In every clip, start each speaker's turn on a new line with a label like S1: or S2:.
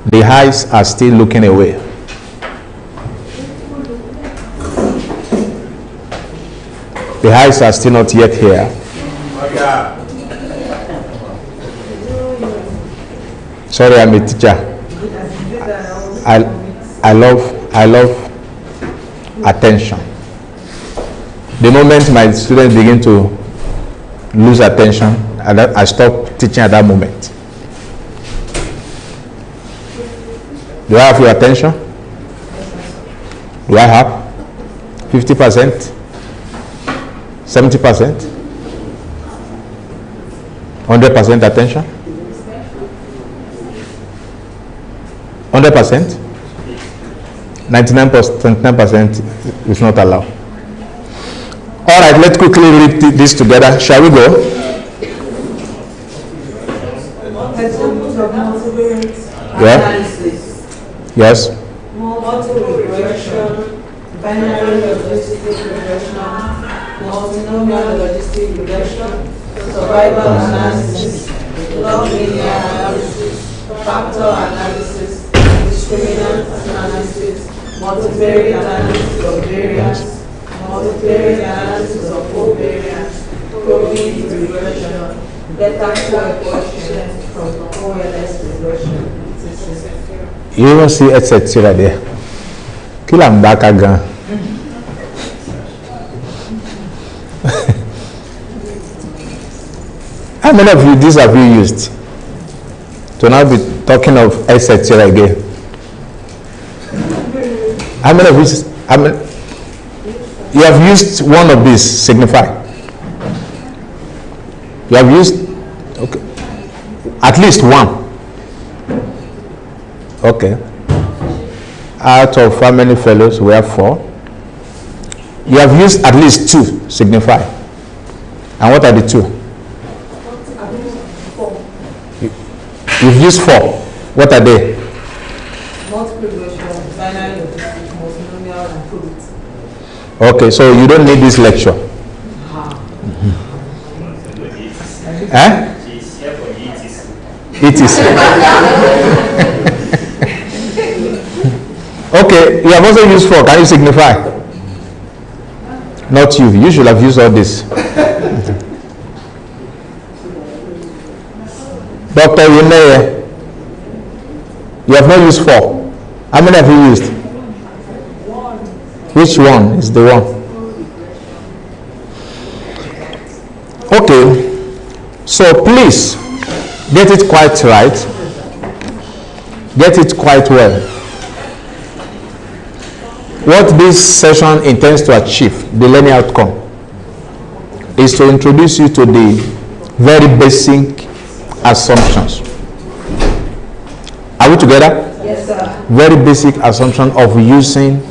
S1: The eyes are still looking away. The eyes are still not yet here. Sorry, I'm a teacher. I love attention. The moment my students begin to lose attention, I stop teaching at that moment. Do I have your attention? Do I have 50%? 70%? 100% attention? 100%? 99% is not allowed. All right, let's quickly read this together. Shall we go? Yeah. Yes.
S2: Multiple regression, binary logistic regression, multinomial logistic regression, survival analysis, log linear analysis, factor analysis, discriminant analysis, multivariate analysis of variance, multivariate analysis of covariance, probability regression, beta coefficient from OLS regression.
S1: You don't see etc. there. Kill am back again. How many of you these have you used? To now be talking of etc. again. How many of you? You have used one of these, signify. You have used, okay, at least one. Okay. Out of how many fellows? We have 4. You have used at least 2, signify. And what are the 2? You've used 4. What are they?
S2: Multiple regression, binary logistic, multinomial, and probability.
S1: Okay, so you don't need this lecture. Eh? It is. Okay, you have also used 4. Can you signify? Not you. You should have used all this. Dr. Yuneye, you have not used 4. How many have you used?
S2: 1.
S1: Which one is the one? Okay. So please get it quite right. Get it quite well. What this session intends to achieve, the learning outcome, is to introduce you to the very basic assumptions. Are we together?
S2: Yes, sir.
S1: Very basic assumption of using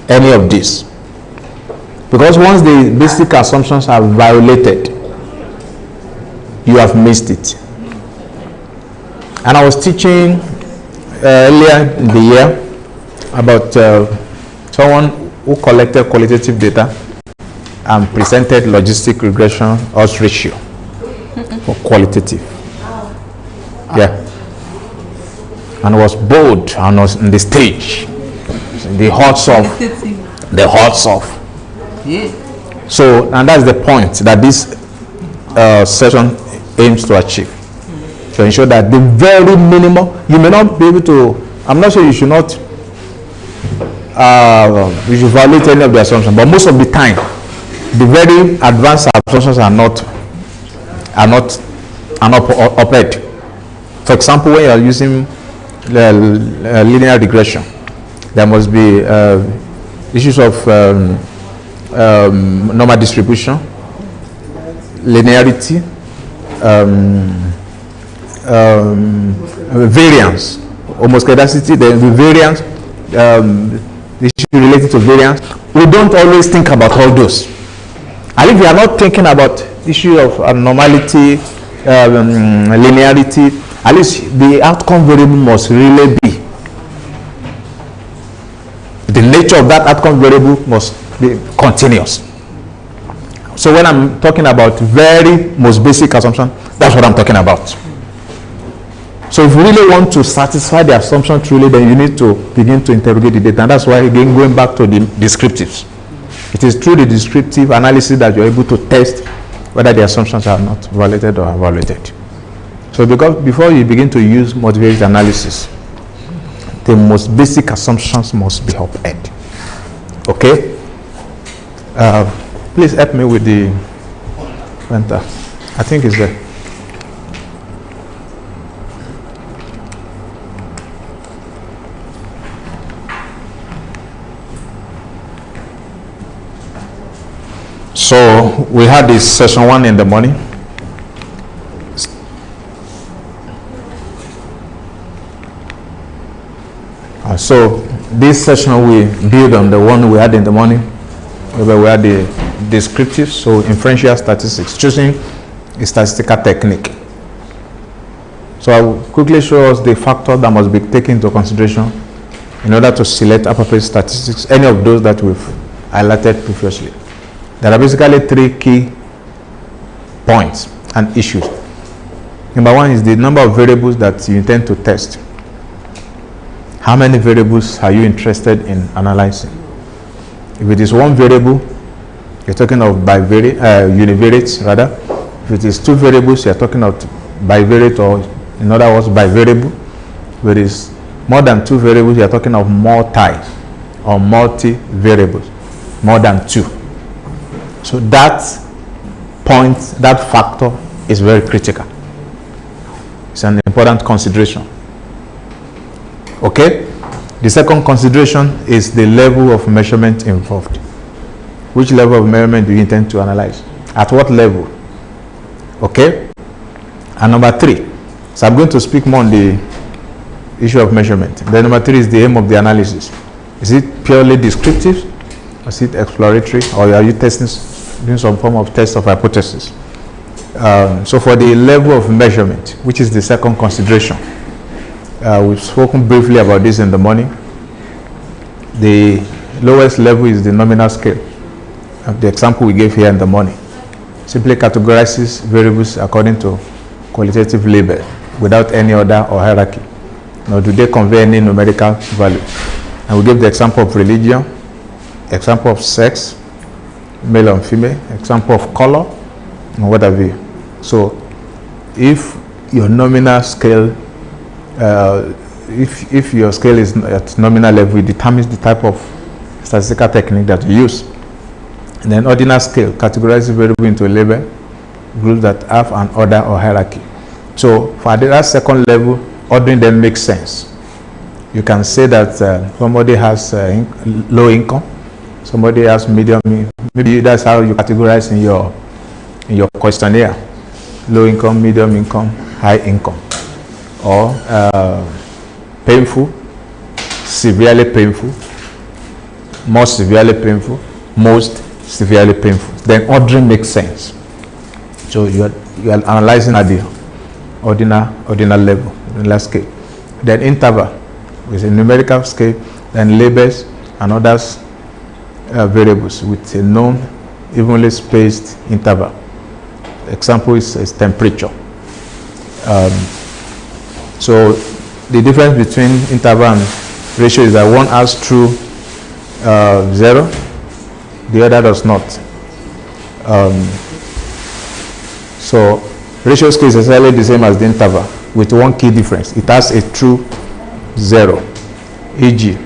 S1: any of this. Because once the basic assumptions are violated, you have missed it. And I was teaching earlier in the year about someone who collected qualitative data and presented logistic regression odds ratio for qualitative. Yeah. And was bold and was on the stage. The hearts of. The hearts of.
S3: Yeah.
S1: So, and that's the point that this session aims to achieve. To ensure that the very minimum, you may not be able to, I'm not sure you should not, you should violate any of the assumptions, but most of the time, the very advanced assumptions are not upheld. For example, when you are using linear regression, there must be issues of normal distribution, linearity, variance, homoscedasticity, the variance, the issue related to variance. We don't always think about all those. And if we are not thinking about the issue of abnormality, linearity, at least the outcome variable must really be. The nature of that outcome variable must be continuous. So when I'm talking about very most basic assumption, that's what I'm talking about. So if you really want to satisfy the assumption truly, then you need to begin to interrogate the data. And that's why, again, going back to the descriptives. It is through the descriptive analysis that you're able to test whether the assumptions are not validated or evaluated. So because before you begin to use multivariate analysis, the most basic assumptions must be upheld. Okay? Please help me with the pointer. I think it's there. So we had this session 1 in the morning. So this session we build on the one we had in the morning, where we had the descriptive, so inferential statistics, choosing a statistical technique. So I will quickly show us the factors that must be taken into consideration in order to select appropriate statistics, any of those that we've highlighted previously. There are basically 3 key points and issues. Number 1 is the number of variables that you intend to test. How many variables are you interested in analyzing? If it is 1 variable, you're talking of univariates rather. If it is 2 variables, you're talking of bivariate, or in other words, bivariable. If it is more than 2 variables, you're talking of multi or multi-variables, more than 2. So that point, that factor is very critical. It's an important consideration. Okay? The second consideration is the level of measurement involved. Which level of measurement do you intend to analyze? At what level? Okay? And number 3, so I'm going to speak more on the issue of measurement. Then number 3 is the aim of the analysis. Is it purely descriptive? Or is it exploratory? Or are you doing some form of test of hypothesis? So for the level of measurement, which is the second consideration, we've spoken briefly about this in the morning. The lowest level is the nominal scale. The example we gave here in the morning simply categorizes variables according to qualitative label without any order or hierarchy, nor do they convey any numerical value. And we gave the example of religion, example of sex, male and female, example of color, and what have you. So if your nominal scale, if your scale is at nominal level, it determines the type of statistical technique that you use. And then ordinal scale categorizes variable into a label, groups that have an order or hierarchy. So for that second level, ordering them makes sense. You can say that somebody has low income, somebody has medium, maybe that's how you categorize in your questionnaire: low income, medium income, high income, or painful, severely painful, more severely painful, most severely painful. Then ordering makes sense. So you are analyzing at the ordinal level, ordinal scale. Then interval with a numerical scale, then labels and others variables with a known evenly spaced interval. Example is temperature. So the difference between interval and ratio is that one has true 0, the other does not. So ratio scale is exactly the same as the interval with one key difference. It has a true 0, e.g.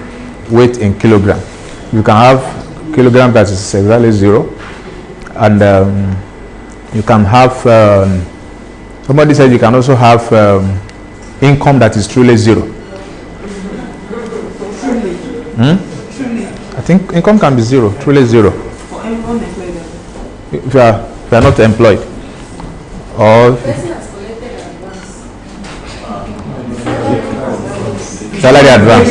S1: weight in kilogram. You can have kilogram that is exactly 0, and you can have somebody said you can also have income that is truly 0. I think income can be 0, truly 0.
S2: For unemployed.
S1: If you are not employed, or salary advance.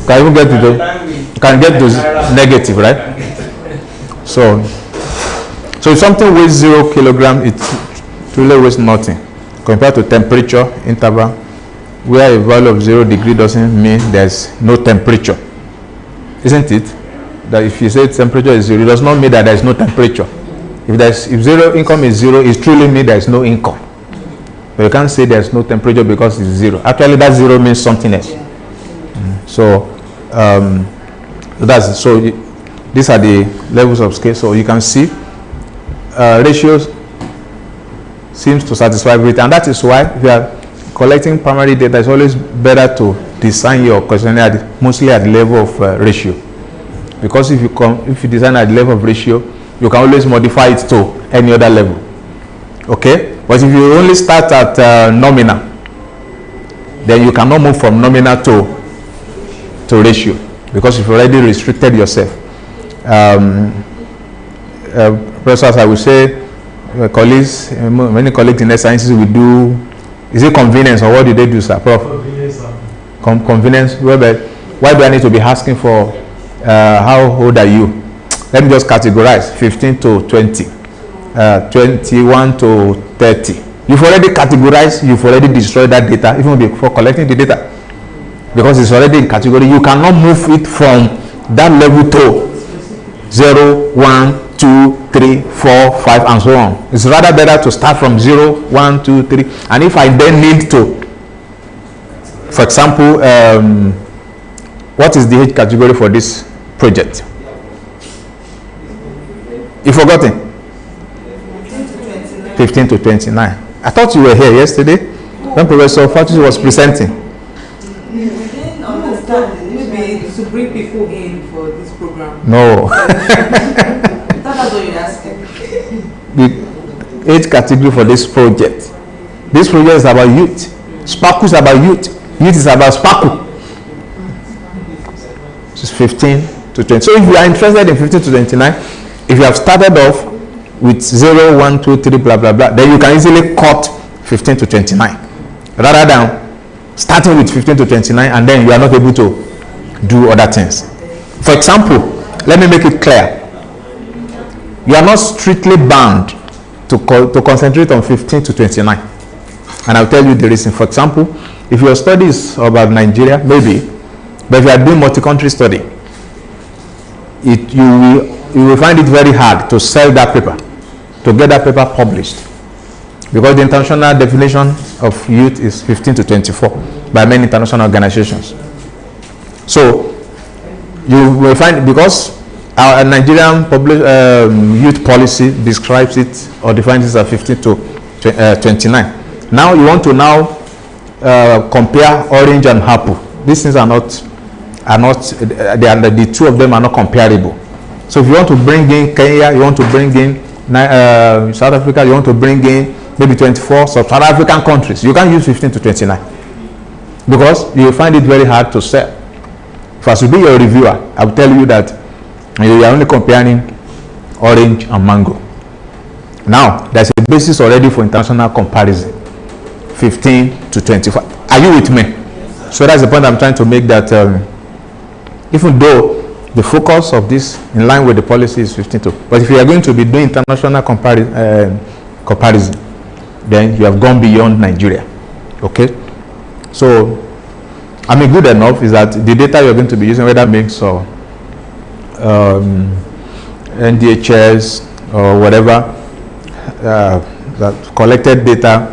S1: Can even get to negative, right? So if something weighs 0 kilogram, it truly weighs nothing compared to temperature interval, where a value of 0 degree doesn't mean there's no temperature, isn't it? That if you say temperature is 0, it does not mean that there is no temperature. If zero income is zero, it truly means there is no income. But you can't say there is no temperature because it's zero. Actually, that zero means something else. So these are the levels of scale. So you can see ratios seems to satisfy everything, and that is why if you are collecting primary data, it's always better to design your questionnaire mostly at the level of ratio, because if you design at the level of ratio, you can always modify it to any other level. Okay, but if you only start at nominal, then you cannot move from nominal to ratio, because you've already restricted yourself. Professors, I would say, colleagues, many colleagues in the sciences will do, is it convenience or what do they do, sir? Prof? Convenience, sir. Convenience. Why do I need to be asking for how old are you? Let me just categorize 15 to 20, 21 to 30. You've already categorized, you've already destroyed that data even before collecting the data, because it's already in category. You cannot move it from that level to 0, 1, 2, 3, 4, 5, and so on. It's rather better to start from 0, 1, 2, 3. And if I then need to, for example, what is the age category for this project? You've forgotten? 15 to 29. I thought you were here yesterday when Professor Fatusi was presenting.
S2: We didn't understand. Maybe to bring people in for this program.
S1: No.
S2: That's what you're asking.
S1: The age category for this project. This project is about youth. Sparkle is about youth. Youth is about sparkle. It's 15 to 20. So if you are interested in 15 to 29, if you have started off with 0, 1, 2, 3, blah, blah, blah, then you can easily cut 15 to 29. Rather than starting with 15 to 29 and then you are not able to do other things. For example, let me make it clear. You are not strictly bound to concentrate on 15 to 29. And I'll tell you the reason. For example, if your study is about Nigeria, maybe, but if you are doing multi-country study, you will find it very hard to sell that paper, to get that paper published, because the international definition of youth is 15 to 24 by many international organizations. So you will find, because our Nigerian youth policy describes it or defines it as 15 to 29. Now you want to compare orange and apple. These things the two of them are not comparable. So if you want to bring in Kenya, you want to bring in South Africa, you want to bring in maybe 24 South African countries, you can't use 15 to 29 because you will find it very hard to sell. If I should be your reviewer, I will tell you that you are only comparing orange and mango. Now, there's a basis already for international comparison, 15 to 25. Are you with me? So that's the point I'm trying to make, that even though the focus of this in line with the policy is 15 to, but if you are going to be doing international comparison, then you have gone beyond Nigeria. Okay? So, I mean, good enough is that the data you're going to be using, whether mix or NDHS or whatever, that collected data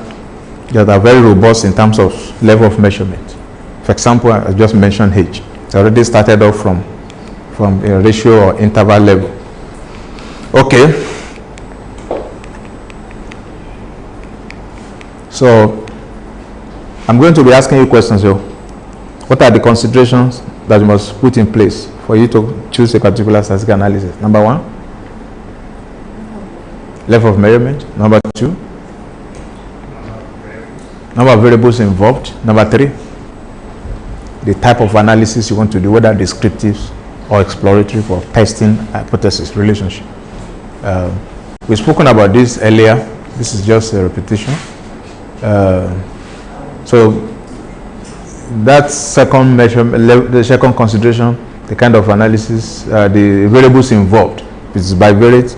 S1: that are very robust in terms of level of measurement. For example, I just mentioned age. It already started off from a ratio or interval level. Okay. So I'm going to be asking you questions here. What are the considerations that you must put in place for you to choose a particular statistical analysis? Number one, level of measurement. Number two, number of variables involved. Number three, the type of analysis you want to do, whether descriptive or exploratory for testing hypothesis relationship. We've spoken about this earlier. This is just a repetition. So that second measurement, the second consideration, the kind of analysis, the variables involved, which is bivariate.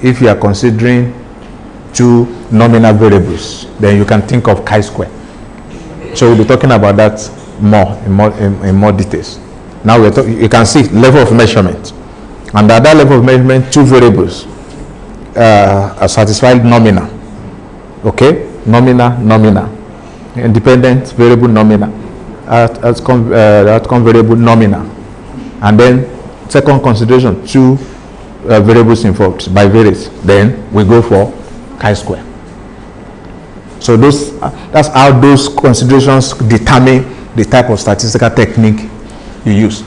S1: If you are considering two nominal variables, then you can think of chi-square. So we'll be talking about that more in more details. Now you can see level of measurement. And at that level of measurement, two variables are satisfied nominal. Okay, nominal. Independent variable nominal. Outcome variable nominal. And then second consideration, two variables involved, bivariate. Then we go for chi-square. So that's how those considerations determine the type of statistical technique you use.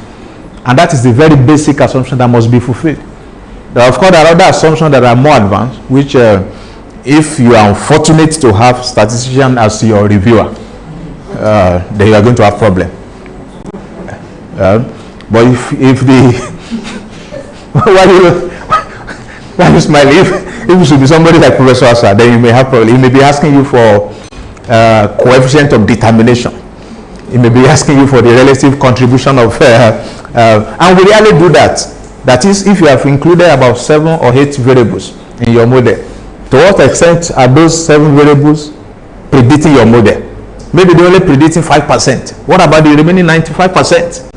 S1: And that is the very basic assumption that must be fulfilled. Of course, there are other assumptions that are more advanced, which if you are unfortunate to have statistician as your reviewer, then you are going to have problem. But if the why you smile? If it should be somebody like Professor Asa, then you may have problem. He may be asking you for coefficient of determination. He may be asking you for the relative contribution of, and we rarely do that. That is, if you have included about 7 or 8 variables in your model, to what extent are those 7 variables predicting your model? Maybe they're only predicting 5%. What about the remaining 95%?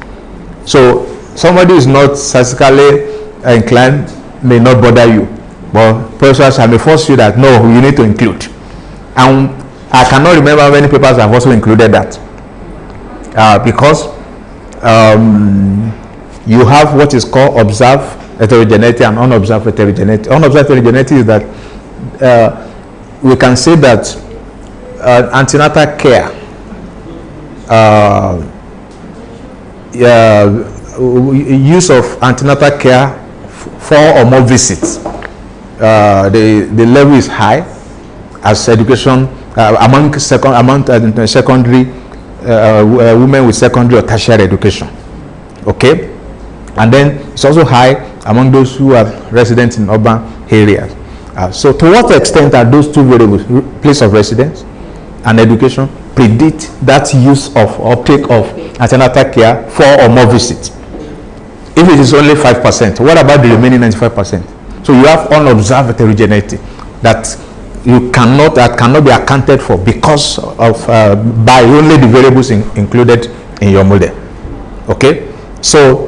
S1: So somebody who is not statistically inclined may not bother you, but professors I may force you that no, you need to include. And I cannot remember how many papers have also included that, because you have what is called observed heterogeneity and unobserved heterogeneity. Unobserved heterogeneity is that we can say that antenatal care, use of antenatal care 4 or more visits, the level is high as education among secondary women with secondary or tertiary education. Okay, and then it's also high among those who are residents in urban areas. So to what extent are those two variables, place of residence and education, predict that use of uptake of antenatal care 4 or more visits? If it is only 5%, what about the remaining 95%? So you have unobserved heterogeneity that cannot be accounted for because of by only the variables included in your model. Okay, so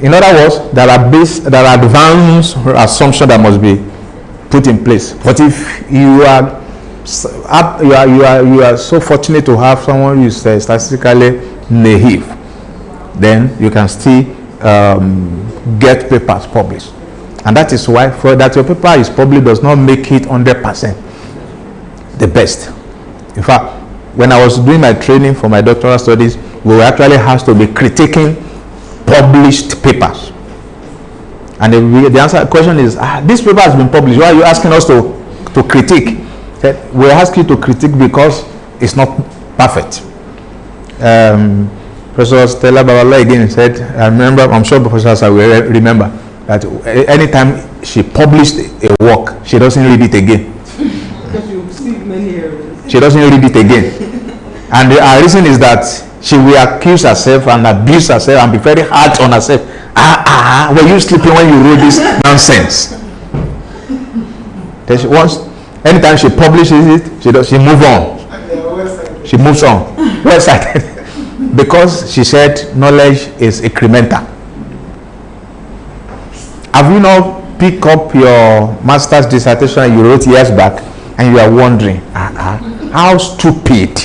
S1: in other words, there are advanced assumptions that must be put in place. But if you are so fortunate to have someone who is statistically naive, then you can still get papers published. And that is why, for that your paper is published does not make it 100% the best. In fact, when I was doing my training for my doctoral studies, we were actually asked to be critiquing published papers. And the answer question is, this paper has been published, why are you asking us to critique? We ask you to critique because it's not perfect. Professor Stella Babala again said, I remember, I'm sure Professor will remember, that anytime she published a work, she doesn't read it again.
S2: Because you see many errors.
S1: She doesn't read it again. And the reason is that she will accuse herself and abuse herself and be very hard on herself. Were you sleeping when you wrote this nonsense? Then anytime she publishes it, she moves on. She moves on. Well-sighted. Because she said knowledge is incremental. Have you not picked up your master's dissertation you wrote years back and you are wondering, how stupid,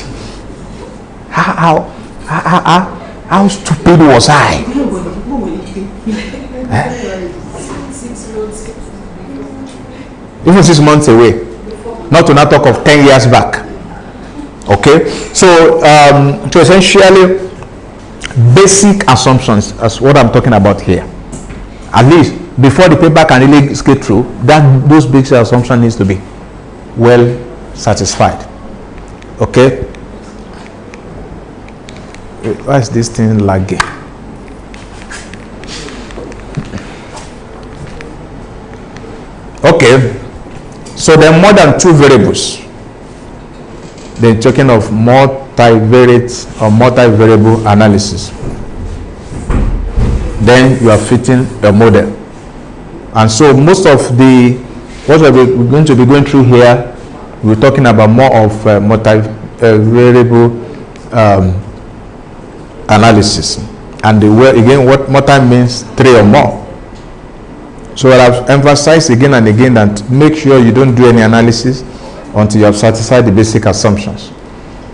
S1: how stupid was I? Even 6 months away, not to not talk of 10 years back. Okay, so essentially basic assumptions as what I'm talking about here. At least before the paper can really skate through, those basic assumptions needs to be well satisfied. Okay. Why is this thing lagging? Okay. So there are more than 2 variables. They're talking of multivariate or multivariable analysis. Then you are fitting a model. And so most of what we're going to be going through here, we're talking about more of multivariable analysis. And the word again, what multi means 3 or more. So I've emphasized again and again that make sure you don't do any analysis until you have satisfied the basic assumptions.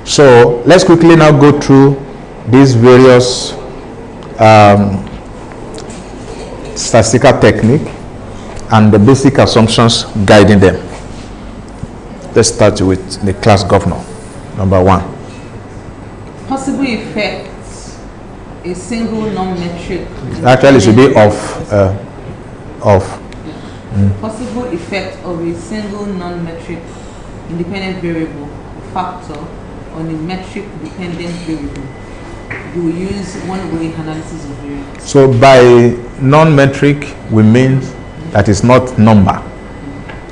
S1: So let's quickly now go through these various statistical technique and the basic assumptions guiding them. Let's start with the class governor. Number 1.
S2: Possible effects a single non-metric.
S1: Actually, it should be of.
S2: Possible effect of a single non-metric independent variable factor on a metric dependent variable. You will use one-way analysis of variance.
S1: So by non-metric we mean that is not number.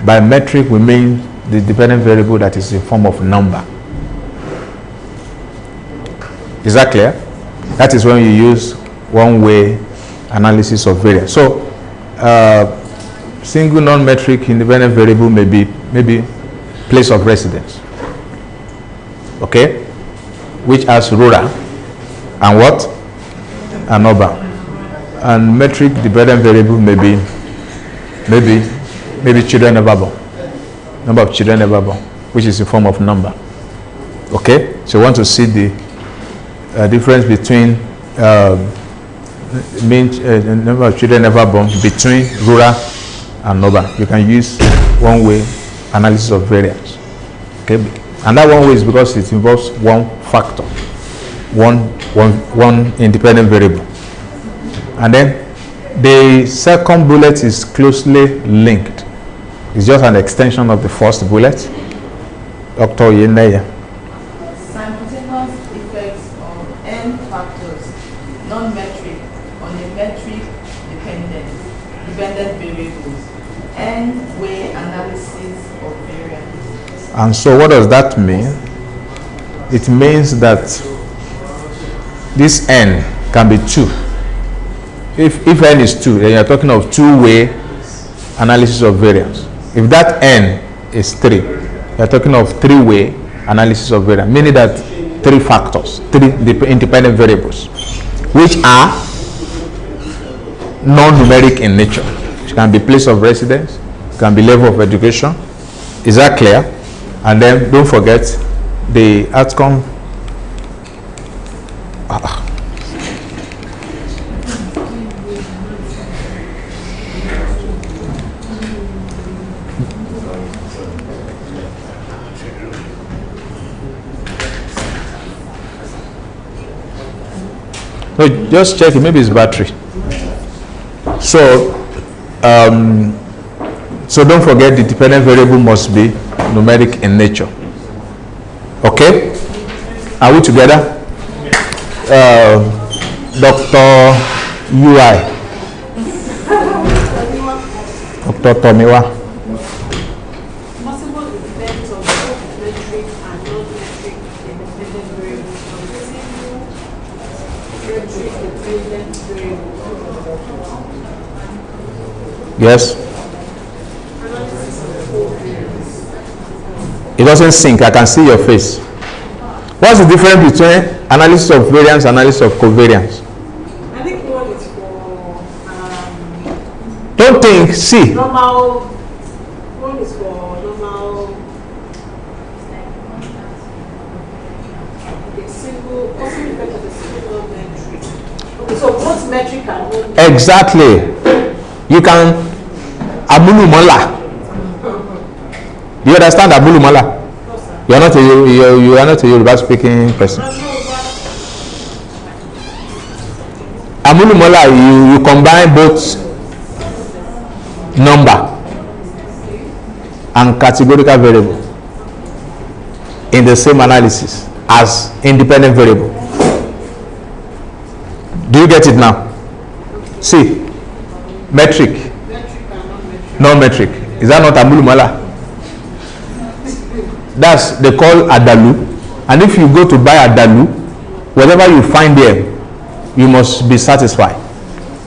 S1: By metric we mean the dependent variable that is in form of number. Is that clear? That is when you use one-way analysis of variance. So single non-metric independent variable may be maybe place of residence, okay, which has rural and what? And urban. And metric dependent variable may be maybe children ever born, number of children ever born, which is a form of number. Okay, so you want to see the difference between number of children ever born between rural and urban. You can use one way analysis of variance. Okay, and that one way is because it involves one factor, one independent variable. And then the second bullet is closely linked. It's just an extension of the first bullet. Dr. Yenaya.
S3: Simultaneous effects of n factors, non-metric on a metric dependent variables, n-way analysis of variance.
S1: And so what does that mean? It means that this n can be 2. If n is 2, then you're talking of two-way analysis of variance. If that n is 3, you're talking of three-way analysis of variance, meaning that 3 factors, 3 independent variables, which are non-numeric in nature. It can be place of residence, it can be level of education. Is that clear? And then don't forget the outcome. So just check it, maybe it's battery. So so don't forget the dependent variable must be numeric in nature. Okay? Are we together? Dr. UI. Dr. Tomiwa.
S3: Possible effects of both metric and non-metric independent variables on single metric dependent variables.
S1: Yes? It doesn't sync. I can see your face. What's the difference between analysis of variance and analysis of covariance?
S3: I think one is for
S1: Don't think, see.
S3: normal. One is for normal. Okay, single. Possible effect of the single metric. Okay, so both metric and non-metric.
S1: Exactly. You can Abulu Mala. Do you understand Abulu Mala? You are not a Yoruba speaking person. Abulu Mala, you combine both number and categorical variable in the same analysis as independent variable. Do you get it now? See, metric, non-metric. Is that not Abulu Mala? That's they call Adalu. And if you go to buy Adalu, whatever you find there, you must be satisfied.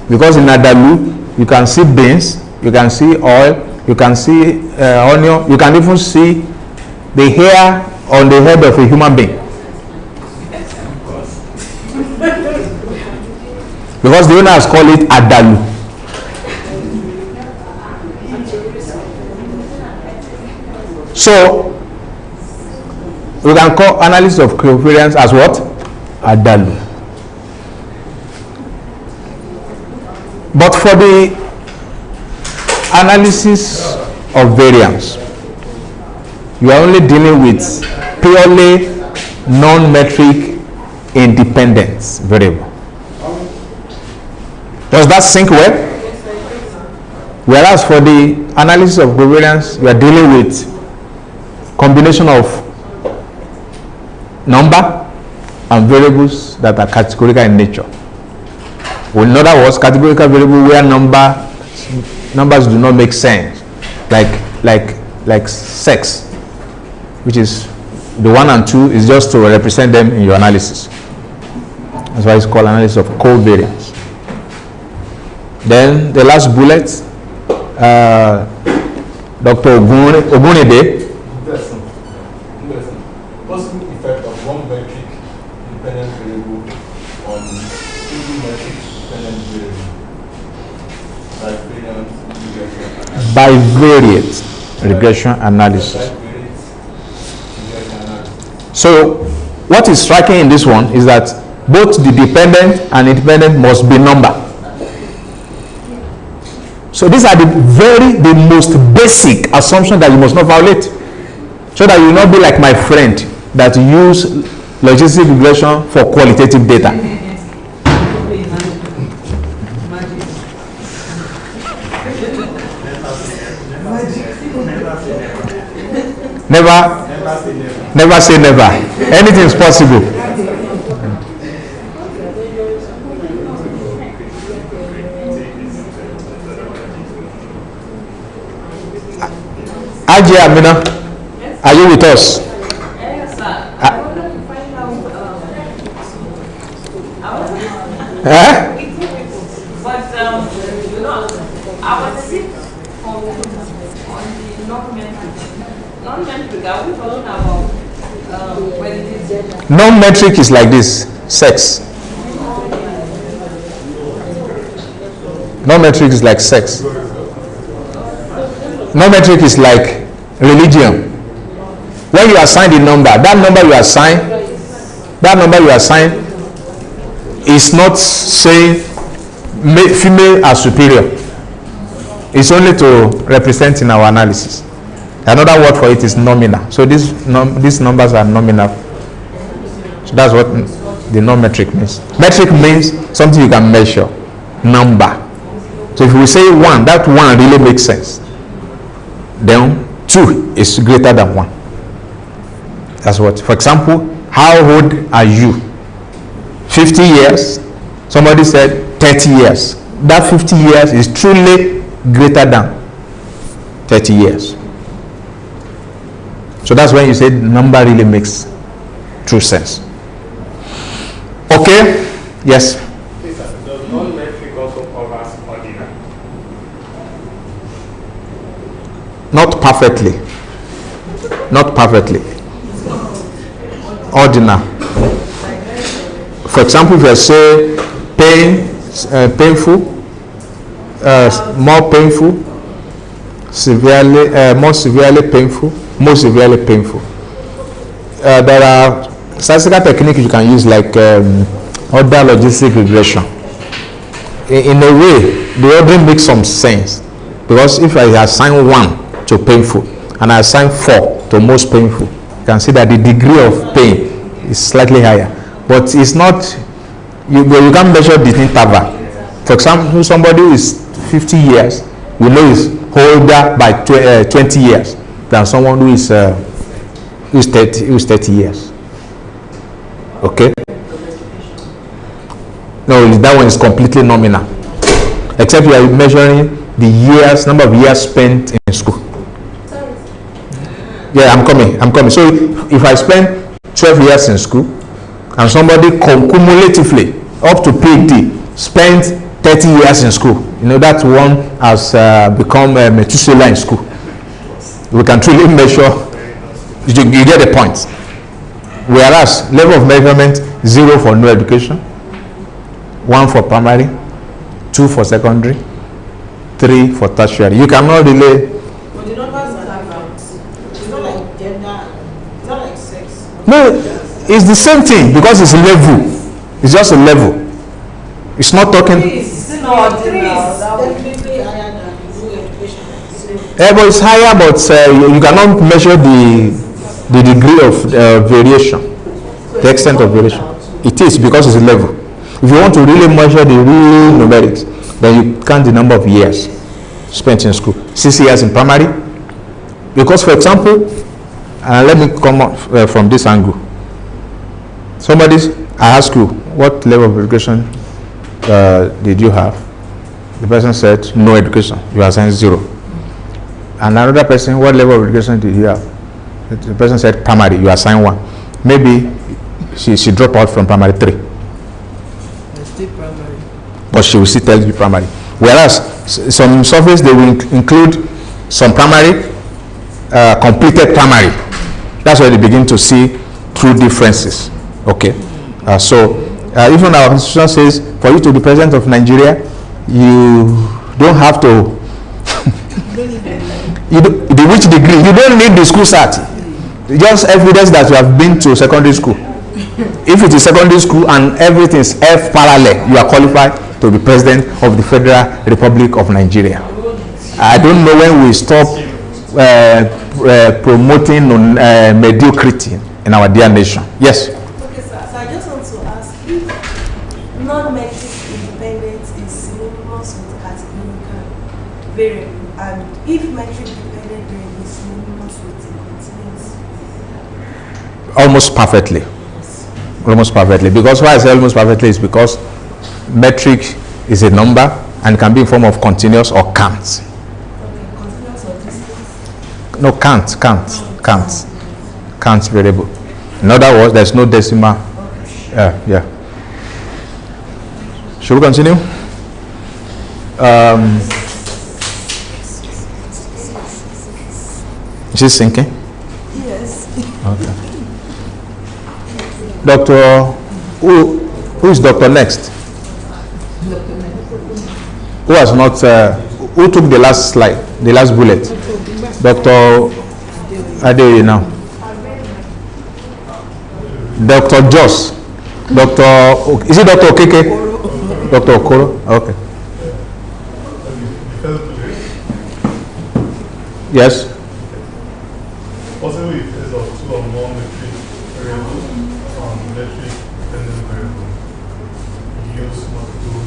S1: Because in Adalu, you can see beans, you can see oil, you can see onion, you can even see the hair on the head of a human being. because the owners call it Adalu. So we can call analysis of covariance as what? Adalu. But for the analysis of variance, you are only dealing with purely non-metric independent variable. Does that sync well? Whereas for the analysis of covariance, you are dealing with combination of number and variables that are categorical in nature. In other words, categorical variable where numbers do not make sense, like sex, which is the 1 and 2 is just to represent them in your analysis. That's why it's called analysis of covariance. Then the last bullet, Dr. Ogunede.
S4: Possible effect of one metric dependent variable on single metric dependent variable.
S1: Bivariate regression analysis. So what is striking in this one is that both the dependent and independent must be number. So these are the most basic assumptions that you must not violate, so that you will not be like my friend that use logistic regression for qualitative data. Never say never. Anything is possible. Ajay Amina, are you with us?
S3: Yes, sir. I wanted to find out. But I was sick on the non-metric. Non-metric, are we talking about when it is
S1: Non-metric is like this: sex. Non-metric is like sex. Non-metric is like religion. When you assign the number, that number you assign is not saying female as superior. It's only to represent in our analysis. Another word for it is nominal. So these numbers are nominal. So that's what the non-metric means. Metric means something you can measure, number. So if we say 1, that 1 really makes sense. Then 2 is greater than 1. That's what. For example, how old are you? 50 years. Somebody said 30 years. That 50 years is truly greater than 30 years. So that's when you say number really makes true sense. Okay? Yes?
S4: Does non-metric also covers ordinal?
S1: Not perfectly. Not perfectly. Ordinal. For example, if you say painful, more painful, severely, more severely painful, more severely painful. There are statistical techniques you can use, like order logistic regression. In a way, the ordering makes some sense, because if I assign 1 to painful and I assign 4 to most painful, you can see that the degree of pain is slightly higher. But it's not, you can't measure the interval. For example, somebody who is 50 years, we know is older by 20 years than someone who is 30 years. Okay? No, that one is completely nominal. Except you are measuring the years, number of years spent in school. Yeah, I'm coming. So if I spend 12 years in school and somebody cumulatively up to PhD spent 30 years in school, you know, that one has become Methuselah in school. We can truly measure, you get the point. Whereas level of measurement 0 for no education, 1 for primary, 2 for secondary, 3 for tertiary. You cannot relay.
S3: But the numbers are different. It's not like gender, it's not like sex.
S1: No, it's the same thing because it's a level. It's just a level. It's not talking.
S3: Three is definitely higher than the education.
S1: But it's higher, but you cannot measure the degree of variation, the extent of variation. It is because it's a level. If you want to really measure the real numerics, then you count the number of years spent in school. 6 years in primary. Because, for example, let me come up from this angle. I ask you, what level of education did you have? The person said, no education. You are assigned 0. And another person, what level of education did you have? The person said, primary. You are assigned 1. Maybe she dropped out from primary 3.
S2: Still primary.
S1: But she will still tell you primary. Whereas some surveys, they will include some primary, completed primary. That's where they begin to see true differences. Okay. Even our constitution says, for you to be president of Nigeria, you don't have to. Which degree? You don't need the school cert. Just evidence that you have been to secondary school. If it is secondary school and everything is F parallel, you are qualified to be president of the Federal Republic of Nigeria. I don't know when we stop promoting mediocrity in our dear nation. Yes.
S5: Okay, sir. So I just want to ask if non-metric independence is synonymous with categorical variable, and if metric dependent variable is synonymous with incontinence.
S1: Almost perfectly. Almost perfectly. Because why I say almost perfectly is because metric is a number and can be in form of continuous or count.
S5: Okay, continuous or distance?
S1: No, count variable. In other words, there's no decimal. Yeah. Should we continue? Is she sinking?
S5: Yes.
S1: Okay. Doctor, who is doctor next? Who has not, who took the last slide, the last bullet? Dr. Adeoye now. Dr. Joss. Is it Dr. Okeke? Dr. Okoro? Okay. Yes?
S6: Possibly it is of two or more metric variables, metric dependent variable. Use multiple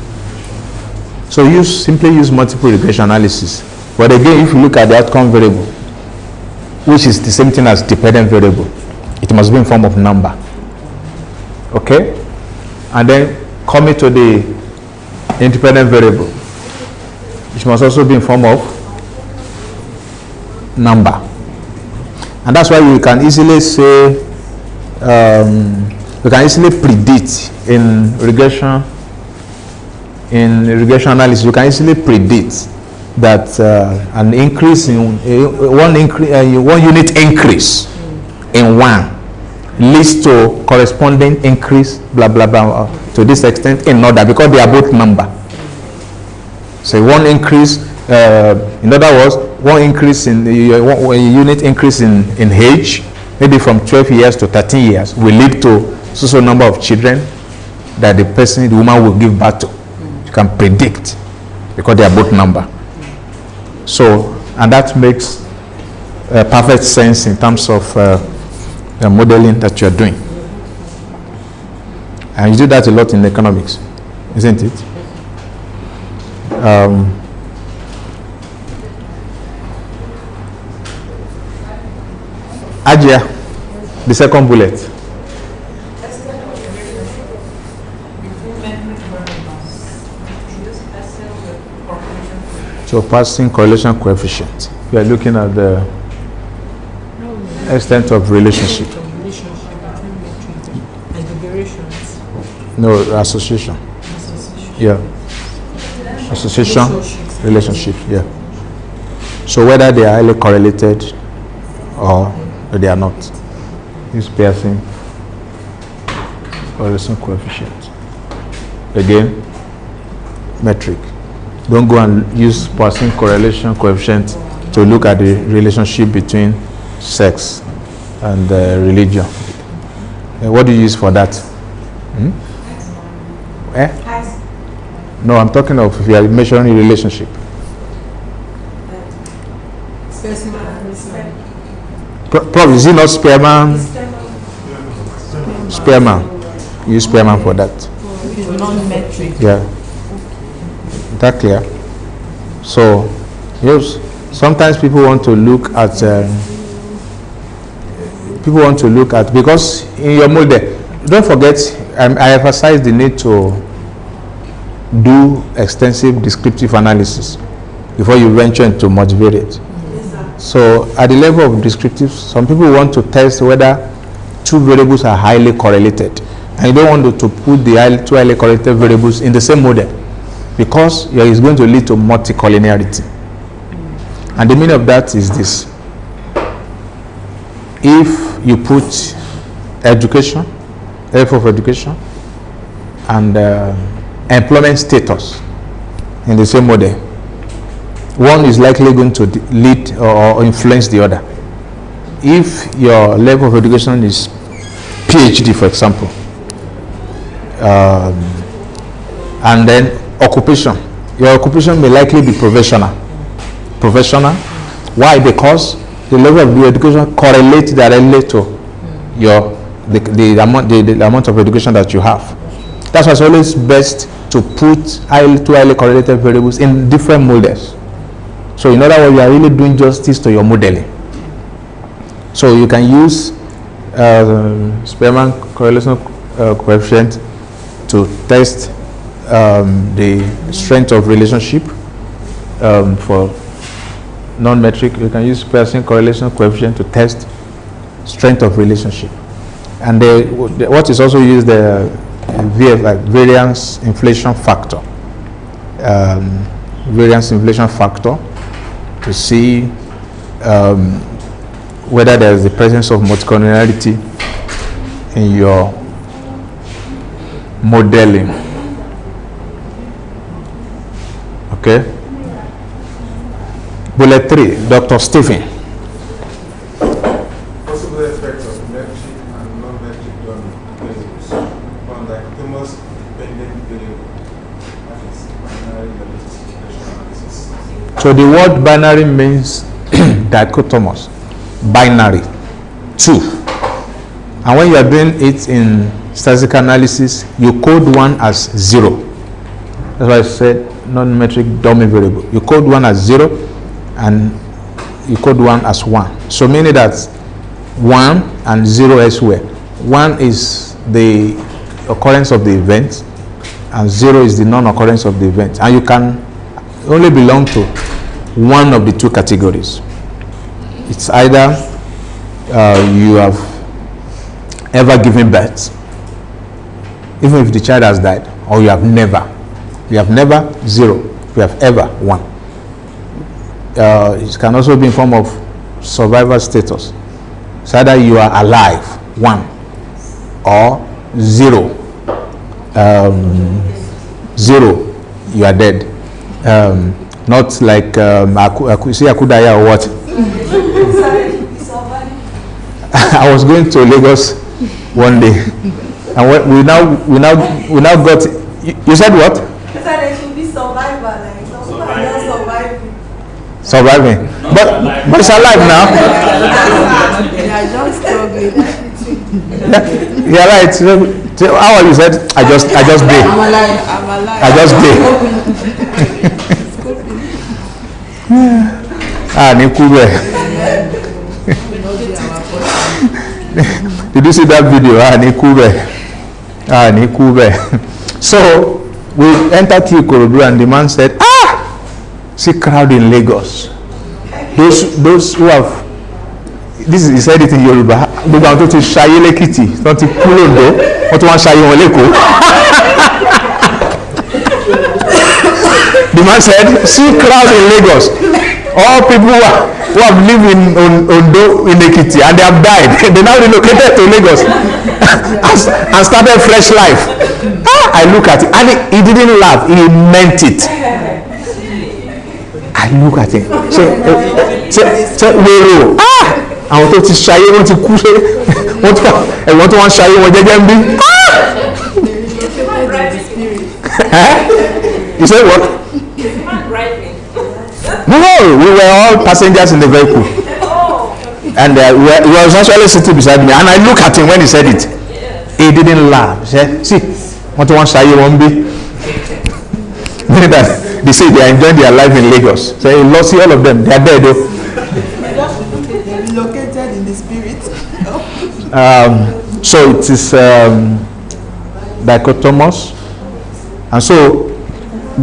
S6: regression.
S1: So simply use multiple regression analysis. But again, if you look at the outcome variable, which is the same thing as dependent variable, it must be in form of number. Okay? And then coming to the independent variable, which must also be in form of number. And that's why you can easily say, you can easily predict in regression analysis, you can easily predict that an increase in one unit increase in 1 leads to corresponding increase, blah blah blah, to this extent in order, because they are both number. So one increase, in other words, one increase in one unit increase in age, maybe from 12 years to 13 years, will lead to so number of children that the woman will give birth to. You can predict because they are both number. So, and that makes perfect sense in terms of the modeling that you are doing. And you do that a lot in economics, isn't it? Ajia, the second bullet. So passing correlation coefficient. We are looking at the extent of relationship. No, association. Yeah. Association, relationship. Yeah. So whether they are highly correlated or they are not. Use Pearson correlation coefficient. again, metric. Don't go and use Poisson correlation coefficient to look at the relationship between sex and religion. What do you use for that? No, I'm talking of if you are measuring a relationship. Prof, is it not Spearman? Spearman. Use Spearman for that.
S2: Non-metric.
S1: Yeah. That clear? So, yes, sometimes people want to look at because in your model, don't forget, I emphasize the need to do extensive descriptive analysis before you venture into multivariate. So at the level of descriptive, some people want to test whether two variables are highly correlated, and you don't want to put the two highly correlated variables in the same model, because it's going to lead to multicollinearity. And the meaning of that is this: if you put education, level of education, and employment status in the same model, one is likely going to lead or influence the other. If your level of education is PhD, for example, and then occupation, your occupation may likely be professional. Why? Because the level of the education correlates directly to the amount of education that you have. That's why it's always best to put two highly correlated variables in different models. So in other words, you are really doing justice to your modeling. So you can use Spearman correlation coefficient to test the strength of relationship for non-metric. You can use Poisson correlation coefficient to test strength of relationship. And what is also used the VF, like variance inflation factor. Variance inflation factor to see whether there is the presence of multicollinearity in your modeling. Okay. Bullet 3, Dr. Stephen.
S6: Possible effects of metric and non-metric variables on dichotomous dependent variable. That is binary regression analysis.
S1: So the word binary means dichotomous, binary, two. And when you are doing it in statistical analysis, you code one as 0. That's why I said non-metric dummy variable. You code one as 0 and you code one as 1. So meaning that 1 and 0 elsewhere. 1 is the occurrence of the event and 0 is the non-occurrence of the event. And you can only belong to one of the two categories. It's either you have ever given birth, even if the child has died, or you have never. You have never, 0. You have ever, 1. It can also be in form of survival status. It's either you are alive, 1, or 0. 0, you are dead. Not like Akudaya or what? I was going to Lagos one day, and we now got. You said what?
S5: There should be survivor, like some people are not
S1: Surviving,
S5: surviving.
S1: but it's alive now.
S2: They are just struggling.
S1: You're right. So how you said? I just did.
S2: I'm alive.
S1: I just did. Nikube. Did you see that video? Nikube. So we entered through Ikorodu and the man said, see crowd in Lagos. Those who have, he said it in Yoruba, gbogbo àwọn tó ti ṣayé lẹ́kìtì tó ti kú lóńdó wọ́n tún wá ṣayé wọn lẹ́kọ̀ọ́. The man said, see crowd in Lagos. All people who have lived in Ondo, in Ekiti, and they have died. They now relocated to Lagos and started fresh life. I look at it, and he didn't laugh, he meant it. I look at him. Ṣé wèrò àwọn tó ti ṣayé wọ́n ti kú ṣe ẹ̀wọ̀n tó wọ́n ṣayé wọn jẹ́jẹ́ ń bí. You say what? No, we were all passengers in the vehicle. And he was actually sitting beside me, and I look at him when he said it. He didn't laugh. He said, see, what one shy you won't be. They say they are enjoying their life in Lagos. So he lost all of them. They are dead though.
S7: Located in the spirit.
S1: So it is dichotomous. And so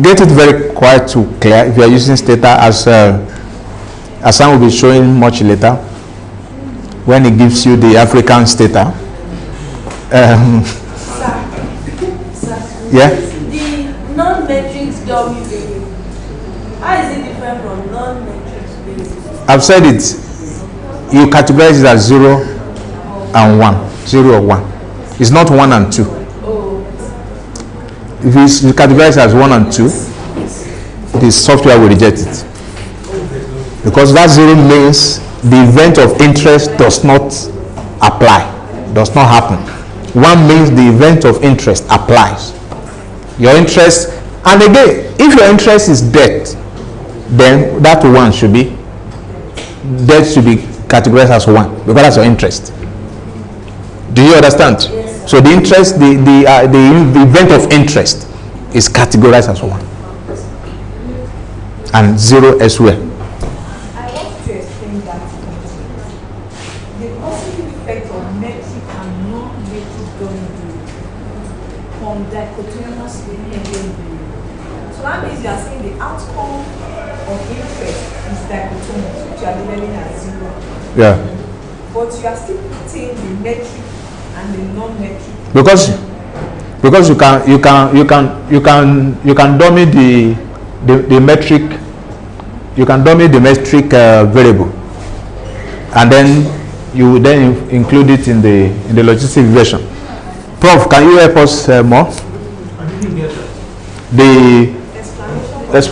S1: get it very quite to clear if you are using stata as Sam will be showing much later when he gives you the African stata. Yeah.
S5: The non-metric dummy variable. How is it different from non-metric variable?
S1: I've said it. You categorize it as 0 and 1. 0 or 1. It's not 1 and 2. If you categorize it as 1 and 2, the software will reject it. Because that 0 means the event of interest does not apply, does not happen. 1 means the event of interest applies. Your interest, and again, if your interest is debt, then that 1 should be, debt should be categorized as 1 because that's your interest. Do you understand? Yes. So the interest, the event of interest is categorized as 1 and 0 elsewhere.
S7: I want to explain that the positive effect of metric and non-metric dummy from dichotomous dependent variable. So that means you are saying the outcome of interest is dichotomous, which you are leveling as 0.
S1: Yeah.
S7: But you are still putting the metric and the non-metric.
S1: Because you can dummy the metric. You can dummy the metric variable, and then you then include it in the logistic version. Prof, can you help us more?
S8: I didn't get that.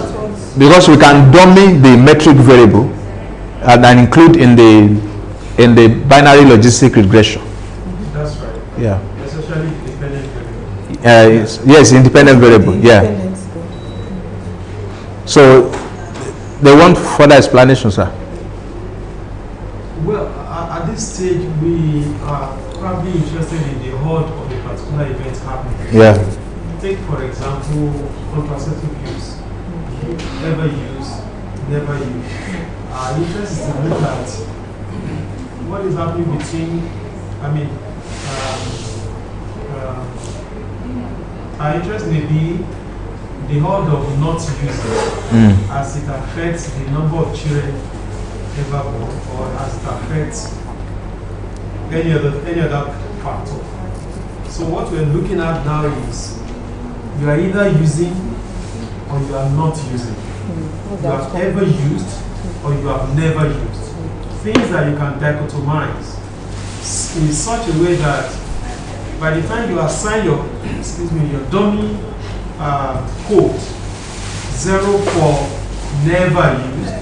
S1: Because we can dummy the metric variable and include in the binary logistic regression.
S8: That's right.
S1: Yeah.
S8: Especially independent variable.
S1: Yes, independent variable. Yeah. So they want further explanation, sir.
S8: Well, at this stage, we are probably interested in the heart of a particular event happening.
S1: Yeah.
S8: Take, for example, contraceptive use. Ever use, never use. Our interest is to look at what is happening between, our interest may be the horde of not using as it affects the number of children ever born, or as it affects any other factor. So what we're looking at now is you are either using or you are not using. You have ever used or you have never used. Things that you can dichotomize in such a way that by the time you assign your dummy code, 0 for never used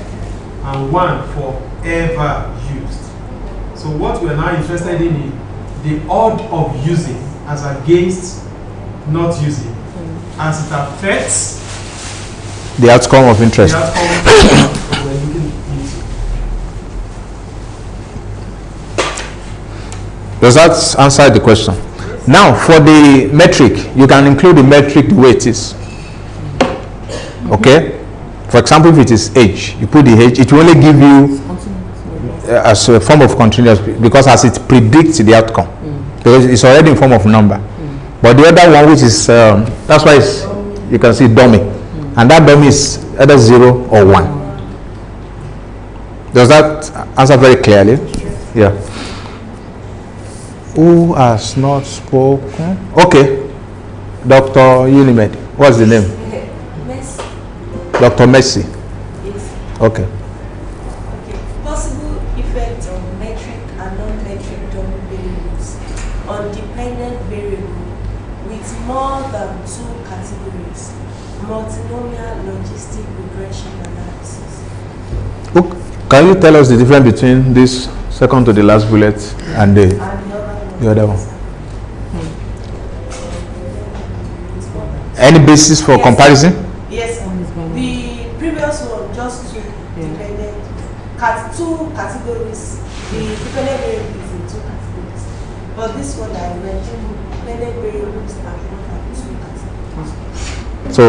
S8: and 1 for ever used. So what we are now interested in is the odd of using as against not using, as it affects
S1: the outcome of interest.
S8: The outcome of we're looking into.
S1: Does that answer the question? Now, for the metric, you can include the metric the way it is. Okay? For example, if it is age, you put the age, it will only give you as a form of continuous because as it predicts the outcome. Because it's already in form of number. But the other one, which is, that's why it's, you can see dummy. And that dummy is either 0 or 1. Does that answer very clearly? Yeah. Who has not spoken? Okay. Dr. Unimed. What's the name?
S5: Messi.
S1: Dr. Messi.
S5: Yes.
S1: Okay.
S5: Possible effects of metric and non-metric dummy variables on dependent variable with with more than two categories. Multinomial logistic regression analysis.
S1: Can you tell us the difference between this second to the last bullet and the other one? Any basis for comparison?
S5: Yes, the previous one just two dependent, two categories. The dependent variable is in two categories, but this one that I mentioned, dependent variables are more than two categories.
S1: So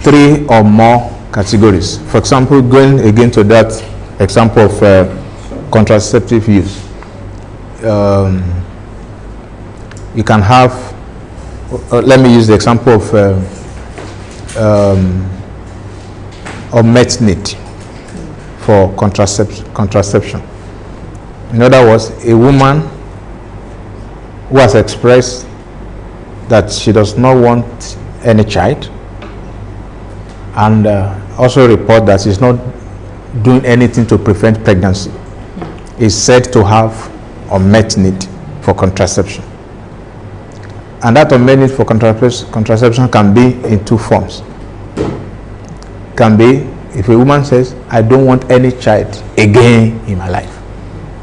S1: 3 or more categories. For example, going again to that example of contraceptive use, you can have. Let me use the example of met need for contraception. In other words, a woman who has expressed that she does not want any child, and also report that she's not doing anything to prevent pregnancy, is said to have unmet need for contraception. And that unmet need for contraception can be in two forms. Can be if a woman says, I don't want any child again in my life,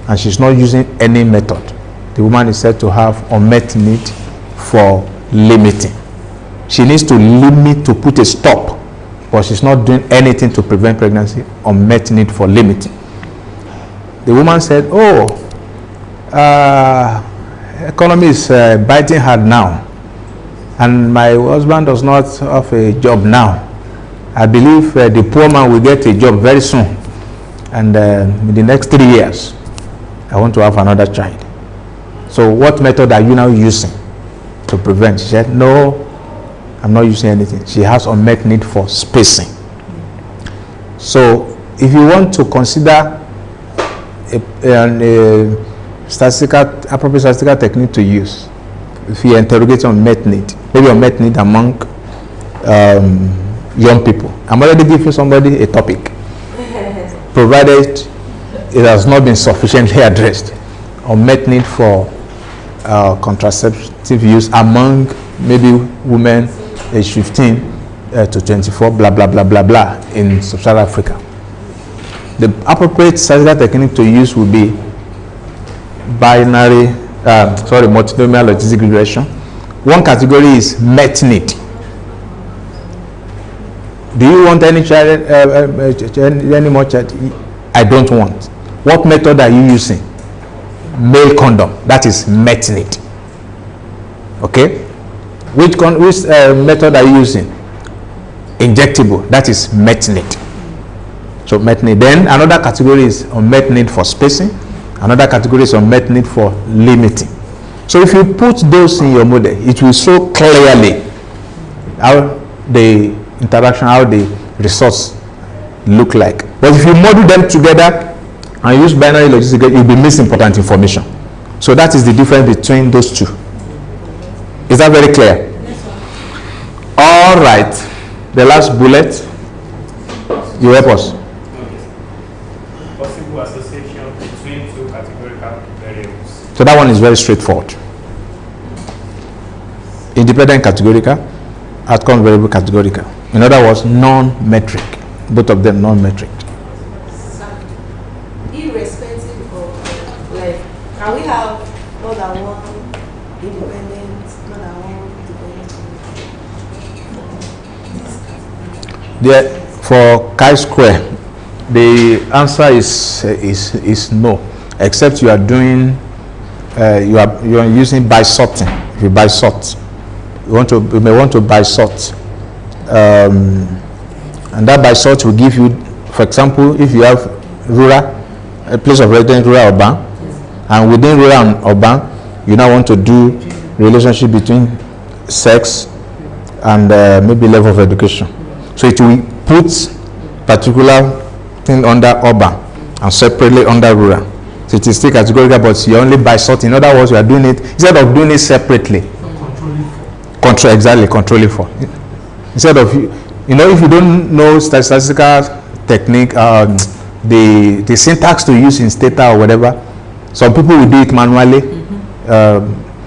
S1: and she's not using any method, the woman is said to have unmet need for limiting. She needs to limit, to put a stop, but she's not doing anything to prevent pregnancy. Unmet need for limiting. The woman said, economy is biting hard now, and my husband does not have a job now. I believe the poor man will get a job very soon, and in the next 3 years I want to have another child. So what method are you now using to prevent? She said, no, I'm not using anything. She has unmet need for spacing. So if you want to consider a appropriate statistical technique to use, if you interrogate unmet need, maybe unmet need among young people, I'm already giving somebody a topic, provided it has not been sufficiently addressed. Unmet need for contraceptive use among maybe women age 15 to 24, blah blah blah blah blah, in sub-Saharan Africa. The appropriate statistical technique to use will be multinomial logistic regression. One category is met need. Do you want any child, any more child? I don't want. What method are you using? Male condom. That is met need. Okay. Which method are you using? Injectable. That is met need. So met need. Then another category is unmet need for spacing. Another category is unmet need for limiting. So if you put those in your model, it will show clearly how the interaction, how the results look like. But if you model them together and use binary logistics, you'll be missing important information. So that is the difference between those two. Is that very clear?
S3: Yes, sir.
S1: All right. The last bullet. You help us.
S9: Possible association between two categorical variables.
S1: So that one is very straightforward. Independent categorical, outcome variable categorical. In other words, non-metric. Both of them non-metric.
S5: Irrespective of, like, can we have more than one independent, more than one dependent?
S1: For chi-square, the answer is no, except you are doing you are using bisorting. If you bisort, you may want to bisort, and that bisort will give you, for example, if you have rural, a place of residence, rural, urban, and within rural and urban, you now want to do relationship between sex and maybe level of education. So it will put particular thing under urban and separately under rural. So it is still categorical, but you only bisort. In other words, you are doing it instead of doing it separately. Controlling for. Instead of, if you don't know statistical technique, the syntax to use in Stata or whatever, some people will do it manually.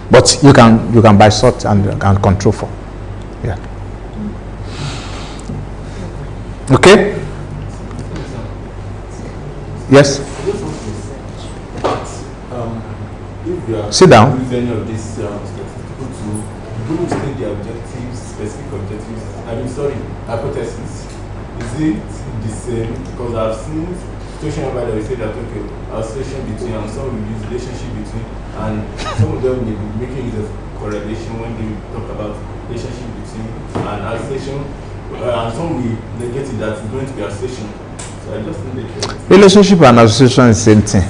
S1: But you can buy sort and control for. Yeah. Okay? Yes?
S4: If you are
S1: Sit down.
S4: use any of these statistical tools, do you state the objectives, specific objectives? Hypothesis. Is it the same? Because I've seen situation where they say that okay, association between, and some will use relationship between, and some of them may be making use of correlation when they talk about relationship between and association, and some will negate it that it's going to be association. So I just think that
S1: Relationship and association is the same thing.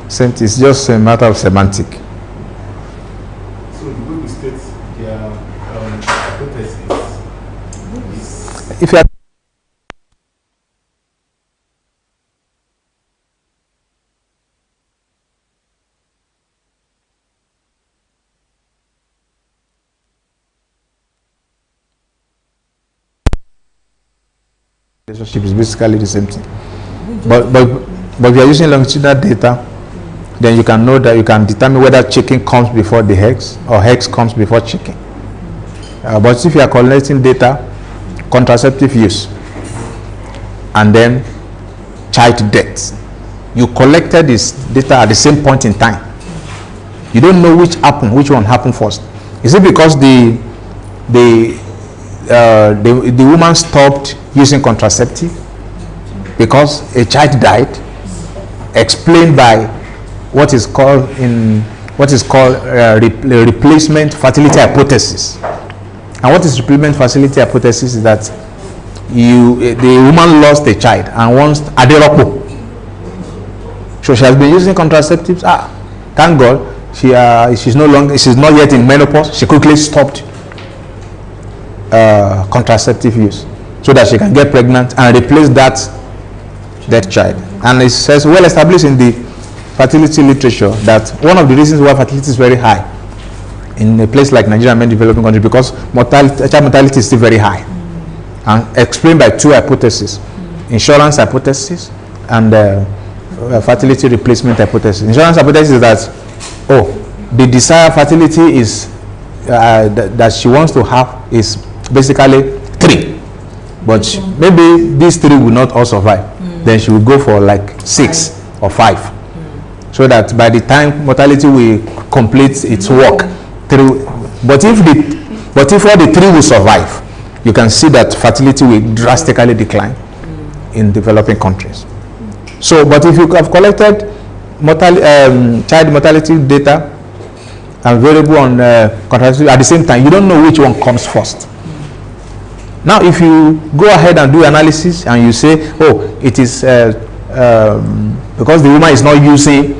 S1: Same thing. It's just a matter of semantic.
S4: so the way we state their hypothesis is
S1: If you are relationship is basically the same thing. But if you are using longitudinal data, then you can know that you can determine whether chicken comes before the eggs or eggs comes before chicken. But if you are collecting data, contraceptive use, and then child death, you collected this data at the same point in time. You don't know which one happened first. Is it because the woman stopped using contraceptive because a child died, explained by what is called replacement fertility hypothesis? And what is replacement fertility hypothesis is that the woman lost a child and wants aderopo. So she has been using contraceptives. Thank God she's not yet in menopause. She quickly stopped contraceptive use so that she can get pregnant and replace that child. And it says well established in the fertility literature that one of the reasons why fertility is very high in a place like Nigeria and many developing countries because child mortality is still very high, and explained by two hypotheses: insurance hypothesis and fertility replacement hypothesis. Insurance hypothesis is that the desired fertility is that she wants to have is basically 3, but maybe these 3 will not all survive. Then she will go for like 6 or 5, so that by the time mortality will complete its work through. But if all the 3 will survive, you can see that fertility will drastically decline in developing countries. So, but if you have collected child mortality data and variable on contraceptive at the same time, you don't know which one comes first. Now, if you go ahead and do analysis and you say, it is because the woman is not using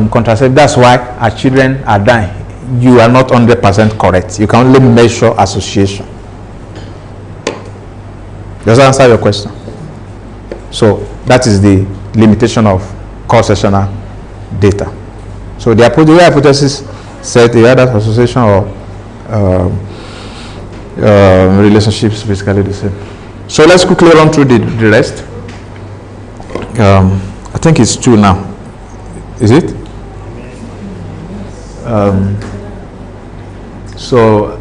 S1: contraceptive, that's why her children are dying. You are not 100% correct. You can only measure association. Does that answer your question? So that is the limitation of cross-sectional data. So the hypothesis said the other association or relationships basically the same. So let's quickly run through the rest. I think it's 2 now. Is it? So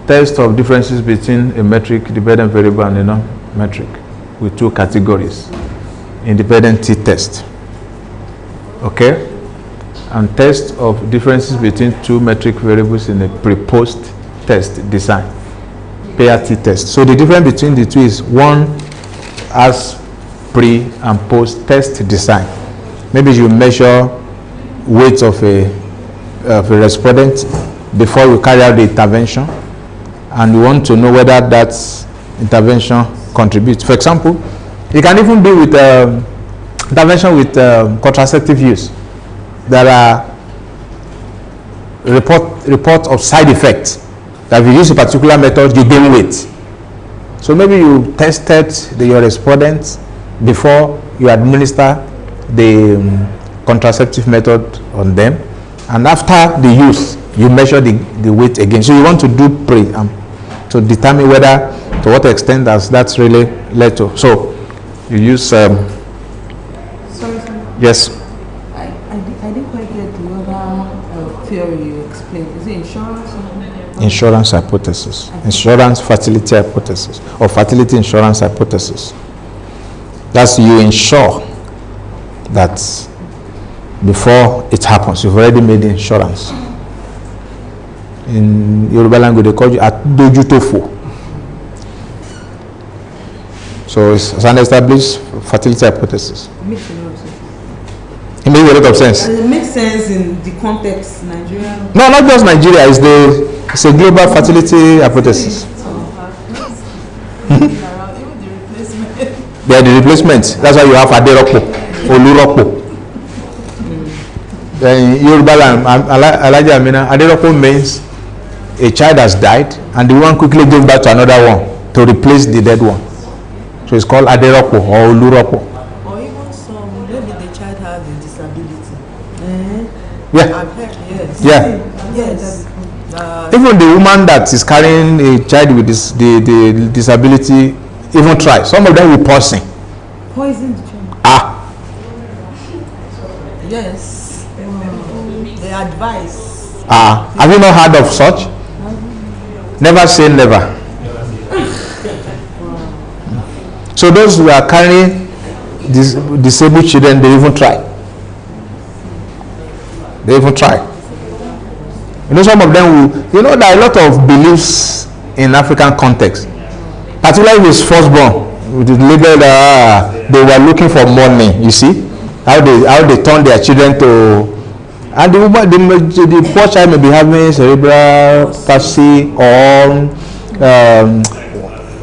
S1: test of differences between a metric dependent variable and a non-metric with 2 categories. Independent t-test. Okay? And test of differences between 2 metric variables in a pre-post test design. Pair t-test. So the difference between the 2 is one as pre and post test design. Maybe you measure weight of a respondent before you carry out the intervention, and you want to know whether that intervention contributes. For example, it can even be with intervention with contraceptive use. There are reports of side effects that if you use a particular method, you gain weight. So maybe you tested your respondents before you administer the contraceptive method on them, and after the use, you measure the weight again. So you want to do pre to determine whether, to what extent does that really led to. So you use
S2: Sorry.
S1: yes.
S2: I didn't quite get the other theory you explained. Is it insurance?
S1: Insurance hypothesis. Insurance fertility hypothesis. Or fertility insurance hypothesis. That's you insure that before it happens, you've already made the insurance. In Yoruba language, they call you Adojutofo. So it's an established fertility hypothesis.
S2: It makes a lot of sense.
S1: It makes a lot of sense.
S2: And it makes sense in the context Nigeria.
S1: No, not just Nigeria. It's a global fertility hypothesis. They are the replacement. That's why you have Aderopo, Oluropo. Then Yoruba land, Alaja Amina, Aderopo means a child has died and the one quickly gave back to another one to replace the dead one. So it's called Aderopo or Oluropo.
S10: Or even some, maybe the child has a disability.
S1: Yeah.
S10: I've heard, yes.
S1: Yeah.
S10: Yes.
S1: Even the woman that is carrying a child with the disability even try. Some of them will poison.
S2: Poison the child.
S1: Ah.
S10: Yes. They advise.
S1: Ah. Have you not heard of such? Never say never. So those who are carrying disabled children, they even try. They even try. You know, some of them will, you know, there are a lot of beliefs in African context. Particularly with firstborn, with the label that they were looking for money, you see? How they turn their children to, and the woman, the poor child may be having cerebral palsy or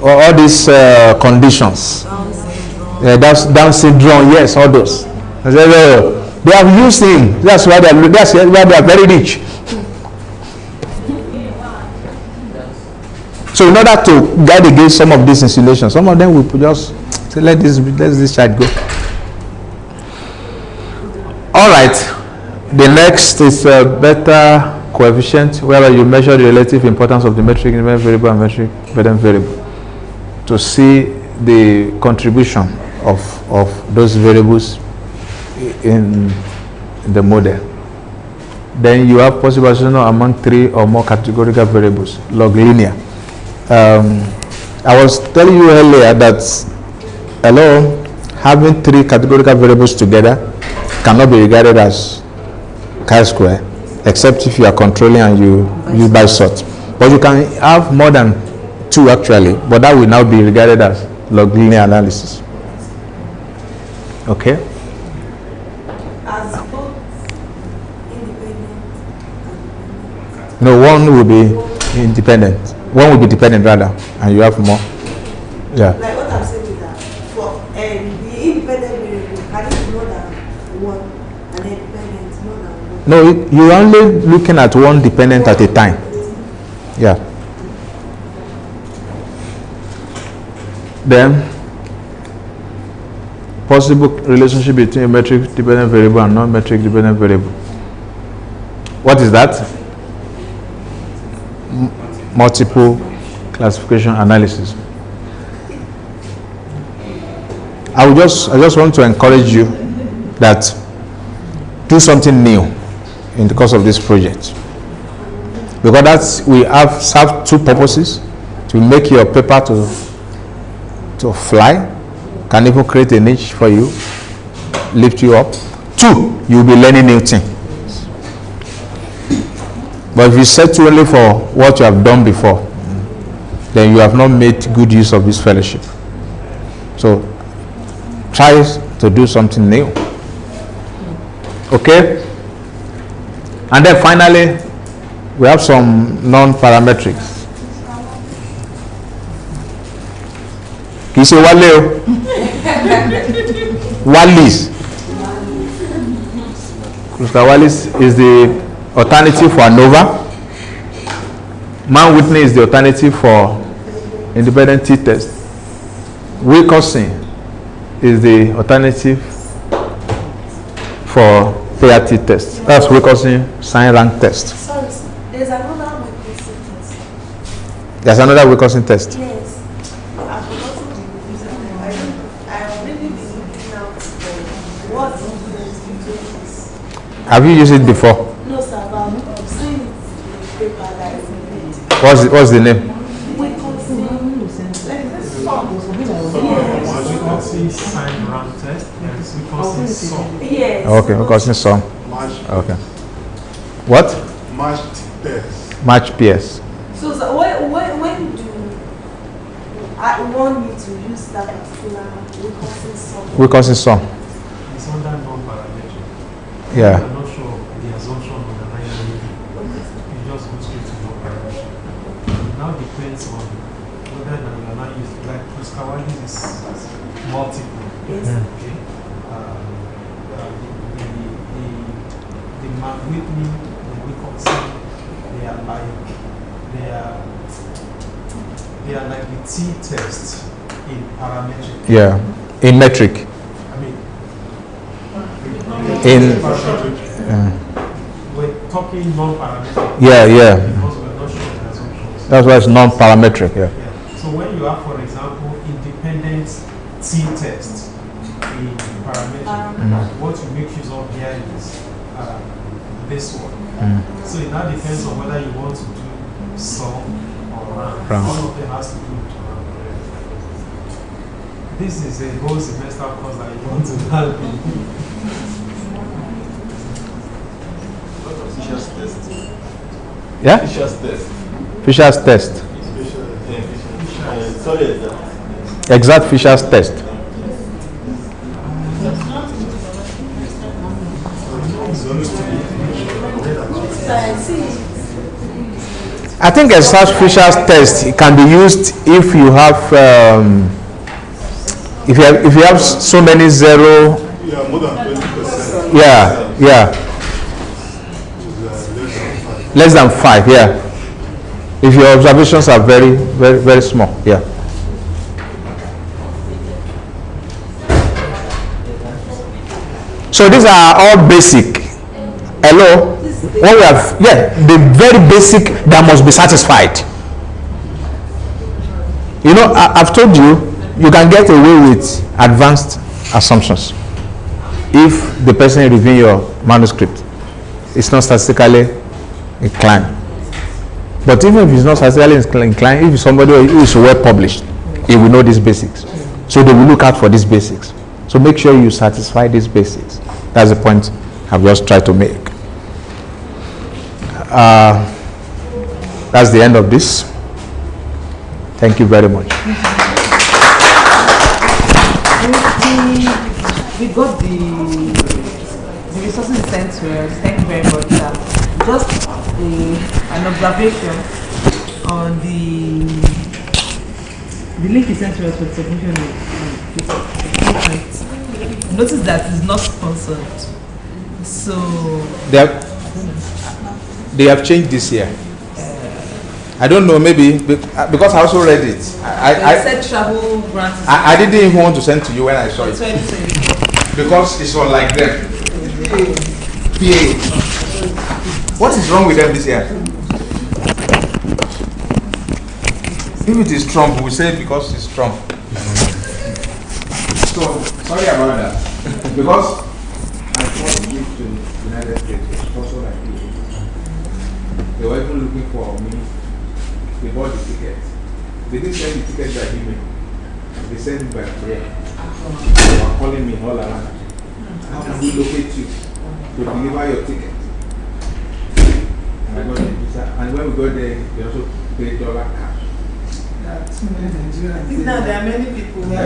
S1: all these conditions. Down syndrome, yes, all those. They have used him. That's why they are very rich. So in order to guard against some of these insinuations, some of them will just say, let this child go. All right. The next is beta coefficient, where you measure the relative importance of the metric independent variable and metric dependent variable to see the contribution of those variables in the model. Then you have possible association among 3 or more categorical variables, log linear. I was telling you earlier that having 3 categorical variables together cannot be regarded as chi-square, except if you are controlling and you use by sort. But you can have more than 2 actually, but that will now be regarded as log linear analysis. Okay?
S5: As both independent and
S1: No, one will be independent. One will be dependent rather, and you have more. Yeah.
S5: like what I'm saying is that for the independent variable, can it be more than one, and then dependent more than one?
S1: No, you're only looking at one dependent at a time. Yeah. Then, possible relationship between a metric dependent variable and non-metric dependent variable. What is that? Multiple classification analysis. I just want to encourage you that do something new in the course of this project, because we have served 2 purposes: to make your paper to fly, can even create a niche for you, lift you up. 2, you'll be learning new things. But if you settle only for what you have done before, then you have not made good use of this fellowship. So try to do something new. Okay? And then finally, we have some non-parametrics. Kì í ṣe wálé o. Wallis. Wallis is the alternative for ANOVA. Man-Whitney is the alternative for independent t-test. Wilcoxon is the alternative for pair t-test. That's Wilcoxon sign rank test.
S5: Sorry, sir. There's another Wilcoxon test.
S1: There's another Wilcoxon test.
S5: Yes. I've forgotten the username. I have really been looking out for what is the difference between this.
S1: Have you used it before?
S5: No, sir, but I've seen it in paper that is in it.
S1: What's the name?
S8: Frequency sign round test and frequency sum.
S5: Yes.
S1: Okay, because some. Okay. What?
S6: Matched test.
S1: Match PS.
S5: So when do I want me to use that particular recursive sum?
S1: Recursive sum.
S8: It's under non-parametric.
S1: Yeah.
S8: I'm not sure the assumption on the line. You just go straight to non-parametric. It now depends on whether you are not used, like Kuskawalis is multiple.
S5: Yes.
S8: Okay. The Whitney, the Wilcoxon, they are like the t-test in parametric.
S1: Yeah. In metric.
S8: I mean, we're talking non-parametric.
S1: Yeah.
S8: Because we're not sure the assumptions.
S1: That's why it's non-parametric. Yeah.
S8: So when you have, for example, independent t-test in parametric, what you make use of here is this one. So it now depends on whether you want to do sum or round. All of them has to do with round. This is a whole semester course that you want to have.
S4: Fisher's test.
S1: Yeah?
S4: Fisher's test.
S1: Fisher's test.
S4: Sorry,
S1: Exact Fisher's test. I think exact Fisher's test can be used if you have if you have so many zero.
S6: Yeah, more than 20%.
S1: Yeah. Less than 5. Yeah. If your observations are very small. Yeah. So these are all basic. Hello? What we have, the very basic that must be satisfied. You know, I've told you, you can get away with advanced assumptions if the person reviewing your manuscript is not statistically inclined. But even if it's not statistically inclined, if it's somebody who is well published, he will know these basics. So they will look out for these basics. So make sure you satisfy these basics. That's the point I've just tried to make. That's the end of this. Thank you very much.
S2: We got the resources sent to us. Thank you very much, sir. Just an observation on the link you sent to us for the submission of notice that it's not sponsored. So
S1: they have changed this year. I don't know, maybe because I also read it. I
S2: said travel grants.
S1: I didn't even want to send to you when I saw it. Because it's all like them. PA. What is wrong with them this year? If it is Trump, we say because it's Trump. So, sorry about that. Because I thought to give to the United States was also like PA. They were even looking for me. They bought the ticket. They didn't send the ticket by email. They sent it by prayer. They were calling me all around. How can we locate you to deliver your ticket? And I got the visa. And when we got there, they also paid $1 cash.
S10: Now there are many people.